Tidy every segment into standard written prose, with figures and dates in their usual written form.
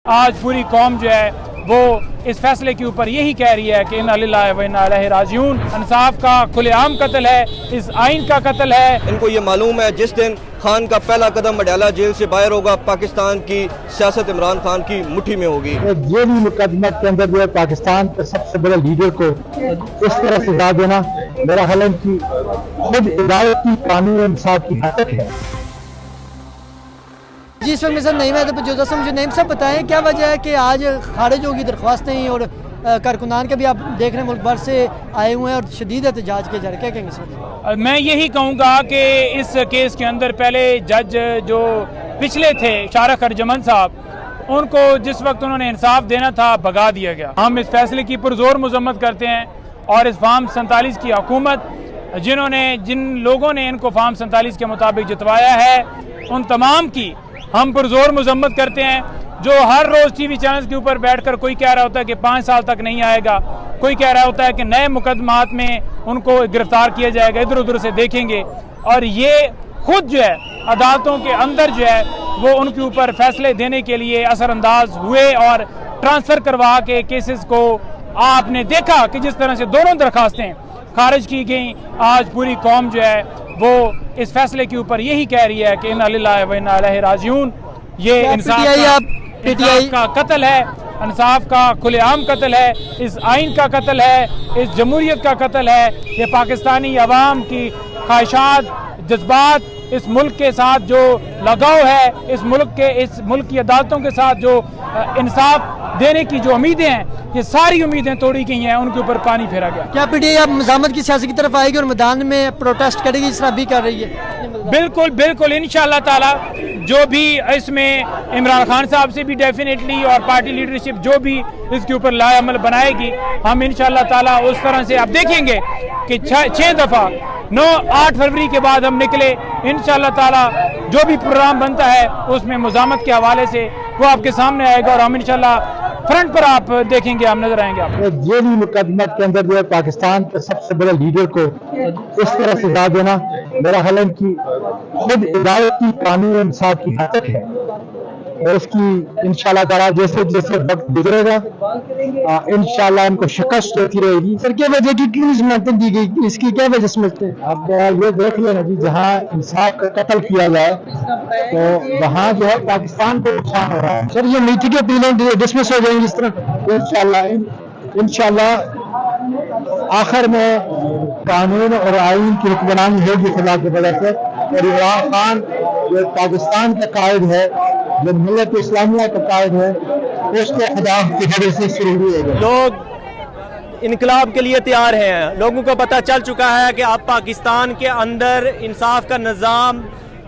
आज पूरी कौम जो है वो इस फैसले के ऊपर यही कह रही है कि इन्ना लिल्लाहि व इन्ना इलैहि राजिऊन। इंसाफ का खुलेआम कत्ल है, इस आइन का कत्ल है। इनको ये मालूम है जिस दिन खान का पहला कदम अडयाला जेल से बाहर होगा, पाकिस्तान की सियासत इमरान खान की मुट्ठी में होगी। जेली मुकदमा के अंदर जो है पाकिस्तान के सबसे बड़े लीडर को इस तरह सजा देना, मेरा ख्याल है कि खुद हिदायत की कानून इंसाफ की हद है। जी इस वक्त मेरे साथ नईम है, मुझे नईम साहब बताएं क्या वजह है कि आज खारिज होगी दरख्वास्तें और कारकुनान के भी आप देख रहे हैं मुल्क भर से आए हुए हैं और शदीद एहतजाज किए जा रहे हैं, क्या कहेंगे सर? मैं यही कहूँगा कि इस केस के अंदर पहले जज जो पिछले थे शारक अर्जमन साहब, उनको जिस वक्त उन्होंने इंसाफ देना था भगा दिया गया। हम इस फैसले की पुरजोर मजम्मत करते हैं और इस फार्म 47 की हुकूमत जिन लोगों ने इनको फार्म 47 के मुताबिक जितवाया है, उन तमाम की हम पुरजोर मजम्मत करते हैं। जो हर रोज़ टीवी चैनल्स के ऊपर बैठकर कोई कह रहा होता है कि 5 साल तक नहीं आएगा, कोई कह रहा होता है कि नए मुकदमात में उनको गिरफ्तार किया जाएगा, इधर उधर से देखेंगे, और ये खुद जो है अदालतों के अंदर जो है वो उनके ऊपर फैसले देने के लिए असरअंदाज हुए और ट्रांसफ़र करवा के केसेस को आपने देखा कि जिस तरह से दोनों दरखास्तें खारिज की गई। आज पूरी कौम जो है वो इस फैसले के ऊपर यही कह रही है कि इन्ना लिल्लाहि व इन्ना इलैहि राजिऊन। ये इंसाफ का कत्ल है, इंसाफ का खुलेआम कत्ल है, इस आइन का कत्ल है, इस जमहूरियत का कत्ल है। ये पाकिस्तानी अवाम की ख्वाहिशात, जज्बात, इस मुल्क के साथ जो लगाव है, इस मुल्क की अदालतों के साथ जो इंसाफ देने की जो उम्मीदें हैं, ये सारी उम्मीदें तोड़ी गई हैं, उनके ऊपर पानी फेरा गया। क्या पीटीआई अब मज़ामत की सियासत की तरफ आएगी और मैदान में प्रोटेस्ट करेगी, इस तरह भी कर रही है? बिल्कुल बिल्कुल, इंशाअल्लाह ताला जो भी इसमें इमरान खान साहब से भी डेफिनेटली और पार्टी लीडरशिप जो भी इसके ऊपर लाएअमल बनाएगी, हम इंशाअल्लाह ताला उस तरह से आप देखेंगे कि 6 दफ़ा 8 फरवरी के बाद हम निकले, इंशाअल्लाह ताला जो भी प्रोग्राम बनता है उसमें मज़ामत के हवाले से वो आपके सामने आएगा और हम इंशाअल्लाह फ्रंट पर आप देखेंगे, हम नजर आएंगे आप। जेली मुकदमा के अंदर जो है पाकिस्तान के सबसे बड़े लीडर को इस तरह सजा देना, मेरा ख्याल है कि खुद हिदायत की कानून इंसाफ की हद है और उसकी इंशाअल्लाह ताला जैसे जैसे वक्त गुजरेगा इंशाअल्लाह इनको शिकस्त होती रहेगी। सर क्या वजह की क्यों जमानत दी गई, इसकी क्या वजह समझते हैं? अब ये देख लेना जी, जहाँ इंसाफ का कत्ल किया जाए तो वहाँ जो है पाकिस्तान को नुकसान हो रहा है। सर ये मीठी के अपीलें डिसमिस हो जाएंगी इस तरह? इंशाअल्लाह आखिर में कानून और आइन की हुक्मरानी होगी खुदा की वजह से, और इमरान खान जो पाकिस्तान का कायद है, जो मिल्लत इस्लामिया का कायद है, उसके खुदा की वजह से शुरू हुई है। लोग इनकलाब के लिए तैयार हैं। लोगों को पता चल चुका है कि अब पाकिस्तान के अंदर इंसाफ का निज़ाम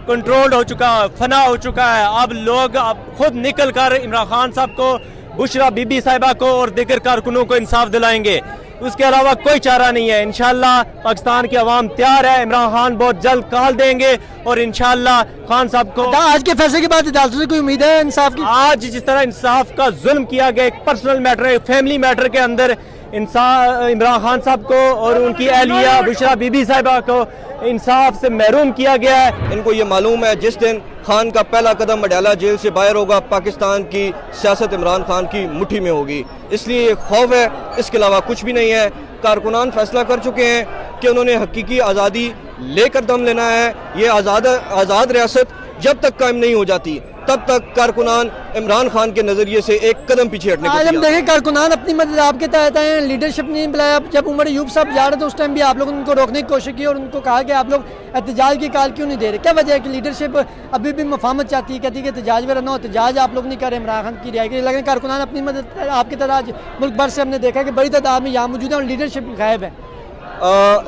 कंट्रोल हो चुका है, फना हो चुका है। अब लोग खुद निकल कर इमरान खान साहब को, बुशरा बीबी साहिबा को और दीगर कारकुनों को इंसाफ दिलाएंगे। उसके अलावा कोई चारा नहीं है। इंशाअल्लाह पाकिस्तान की आवाम तैयार है, इमरान खान बहुत जल्द काल देंगे और इंशाअल्लाह खान साहब को आज के फैसले के बाद अदालतों से कोई उम्मीद है इंसाफ की? आज जिस तरह इंसाफ का जुल्म किया गया, एक पर्सनल मैटर, एक फैमिली मैटर के अंदर इमरान खान साहब को और उनकी अहलिया बुशरा बीबी साहिबा को इंसाफ से महरूम किया गया है। इनको ये मालूम है जिस दिन खान का पहला कदम अडयाला जेल से बाहर होगा, पाकिस्तान की सियासत इमरान खान की मुट्ठी में होगी। इसलिए ये खौफ है, इसके अलावा कुछ भी नहीं है। कारकुनान फैसला कर चुके हैं कि उन्होंने हकीकी आज़ादी लेकर दम लेना है। ये आज़ाद रियासत जब तक कायम नहीं हो जाती तब तक कारकुनान इमरान खान के नजरिए से एक कदम पीछे हटने आज हम देखें कारकुनान अपनी मदद आपके तहत आए हैं, लीडरशिप नहीं बुलाया। जब उमर अयूब साहब जा रहे थे उस टाइम भी आप लोगों ने उनको रोकने की कोशिश की और उनको कहा कि आप लोग एहतजाज की काल क्यों नहीं दे रहे? क्या वजह है कि लीडरशिप अभी भी मफाहमत चाहती है, कहती है कि एहतजाज वगैरह ना हो, एहतजाज आप लोग नहीं कर रहे इमरान खान की रिहाई के लिए, लेकिन कारकुनान अपनी मदद आपके तरह आज मुल्क भर से हमने देखा कि बड़ी तादाद में यहाँ मौजूद है और लीडरशिप गायब है।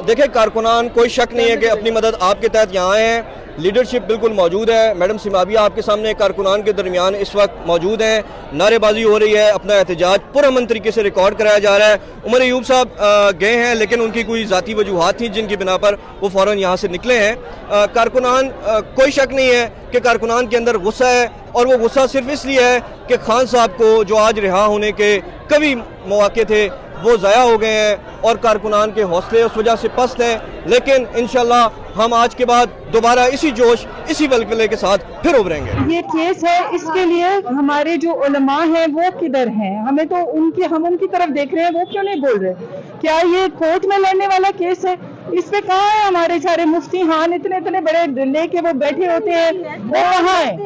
देखिए कारकुनान, कोई शक नहीं है कि अपनी मदद आपके तहत यहाँ आए हैं। लीडरशिप बिल्कुल मौजूद है। मैडम सिमाबिया आपके सामने कारकुनान के दरमियान इस वक्त मौजूद हैं, नारेबाजी हो रही है, अपना एहतजाज पुरअमन तरीके से रिकॉर्ड कराया जा रहा है। उमर अयूब साहब गए हैं लेकिन उनकी कोई ज़ाती वजूहात थी जिनकी बिना पर वो फ़ौरन यहाँ से निकले हैं। कारकुनान, कोई शक नहीं है कि कारकुनान के अंदर गुस्सा है और वो गुस्सा सिर्फ इसलिए है कि खान साहब को जो आज रिहा होने के कभी मौके थे, وہ ضائع ہو گئے ہیں اور کارکنان کے حوصلے اس وجہ سے پست ہیں، لیکن انشاءاللہ ہم آج کے بعد دوبارہ اسی جوش اسی ولولے کے ساتھ پھر ابھریں گے۔ یہ کیس ہے، اس کے لیے ہمارے جو علماء ہیں وہ کدھر ہیں؟ ہمیں تو ہم ان کی طرف دیکھ رہے ہیں، وہ کیوں نہیں بول رہے؟ کیا یہ کورٹ میں لڑنے والا کیس ہے؟ اس پہ کہاں ہے ہمارے سارے مفتی خان اتنے بڑے لے کے وہ بیٹھے ہوتے ہیں، وہ کہاں ہیں؟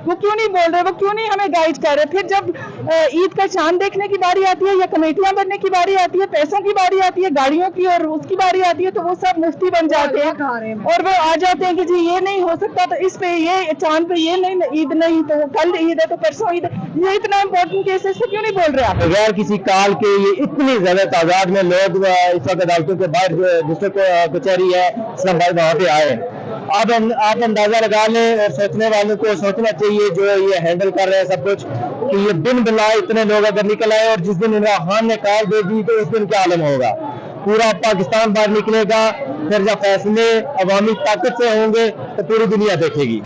وہ کیوں نہیں بول رہے؟ وہ کیوں نہیں ہمیں گائیڈ کر رہے؟ پھر جب عید کا چاند دیکھنے کی باری آتی ہے یا کمیٹیاں بننے کی باری آتی ہے، پیسوں کی باری آتی ہے، گاڑیوں کی اور اس کی باری آتی ہے، تو وہ سب مفتی بن جاتے ہیں اور وہ آ جاتے ہیں کہ جی یہ نہیں ہو سکتا، تو اس پہ یہ چاند پہ یہ نہیں، عید نہیں تو کل عید ہے تو پرسوں عید ہے۔ یہ اتنا امپورٹنٹ کیس ہے، اس سے کیوں نہیں بول رہے آپ؟ بغیر کسی کال کے یہ اتنی زیادہ تعداد میں لوگ اس وقت عدالتوں کے باہر ڈسٹرکٹ کچہری ہے اسلام آباد وہاں پہ آئے ہیں۔ آپ اندازہ لگا لیں، اور سوچنے والوں کو سوچنا چاہیے جو یہ ہینڈل کر رہے ہیں سب کچھ، کہ یہ بن بلا اتنے لوگ اگر نکل آئے اور جس دن عمران خان نے کال دے دی تو اس دن کیا عالم ہوگا؟ پورا پاکستان باہر نکلے گا، پھر جب فیصلے عوامی طاقت سے ہوں گے تو پوری دنیا دیکھے گی۔